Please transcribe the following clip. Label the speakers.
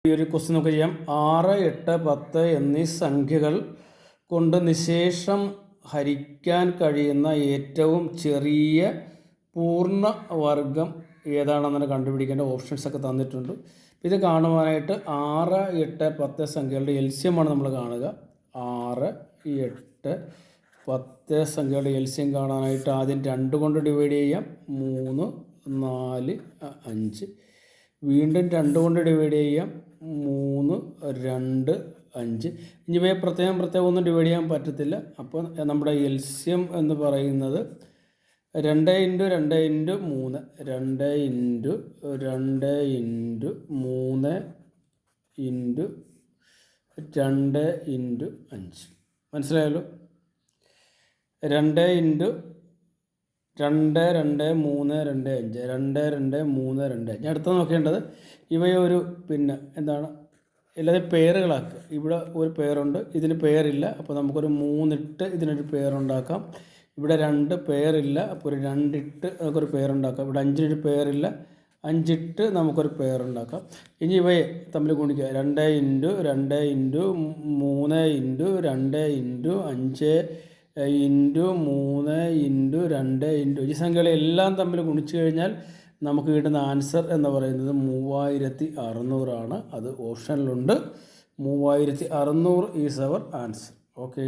Speaker 1: ഈ ഒരു ക്വസ്റ്റ്യൻ നമുക്ക് ചെയ്യാം. 6, 8, 10 എന്നീ സംഖ്യകൾ കൊണ്ട് നിശേഷം ഹരിക്കാൻ കഴിയുന്ന ഏറ്റവും ചെറിയ പൂർണ്ണവർഗം ഏതാണെന്ന് കണ്ടുപിടിക്കേണ്ട ഓപ്ഷൻസൊക്കെ തന്നിട്ടുണ്ട്. ഇത് കാണുവാനായിട്ട് 6, 8, 10 സംഖ്യകളുടെ എൽസിയമാണ് നമ്മൾ കാണുക. 6, 8, 10 സംഖ്യകളുടെ എൽസിയം കാണാനായിട്ട് ആദ്യം 2 കൊണ്ട് ഡിവൈഡ് ചെയ്യാം. 3, 4, 5. വീണ്ടും 2 കൊണ്ട് ഡിവൈഡ് ചെയ്യാം. 3, 2, 5. ഇനി ഇവയെ പ്രത്യേകം ഒന്നും ഡിവൈഡ് ചെയ്യാൻ പറ്റത്തില്ല. അപ്പോൾ നമ്മുടെ എൽസിയം എന്ന് പറയുന്നത് 2 × 2 × 3, 2 × 2 × 3 × 2 × 5. മനസ്സിലായല്ലോ? 2 × 2, 2, 3, 2, 5. 2, 2, 3, 2, 5. അടുത്ത നോക്കേണ്ടത് ഇവയൊരു എന്താണ് എല്ലാവരും പേരുകളാക്കുക. ഇവിടെ ഒരു പേരുണ്ട്, ഇതിന് പേരില്ല. അപ്പോൾ നമുക്കൊരു 3 ഇട്ട് ഇതിനൊരു പേരുണ്ടാക്കാം. ഇവിടെ 2 പേരില്ല, അപ്പോൾ ഒരു 2 ഇട്ട് നമുക്കൊരു പേരുണ്ടാക്കാം. ഇവിടെ 5-നൊരു പേരില്ല, 5 ഇട്ട് നമുക്കൊരു പേരുണ്ടാക്കാം. ഇനി ഇവയെ തമ്മിൽ ഗുണിക്കുക. 2 × 2 × 3 × 2 × 5 × 3 × 2 ഈ സംഖ്യകളെല്ലാം തമ്മിൽ ഗുണിച്ചു കഴിഞ്ഞാൽ നമുക്ക് കിട്ടുന്ന ആൻസർ എന്ന് പറയുന്നത് 3600 ആണ്. അത് ഓപ്ഷനിലുണ്ട്. 3600 ഈസ് അവർ ആൻസർ. ഓക്കെ.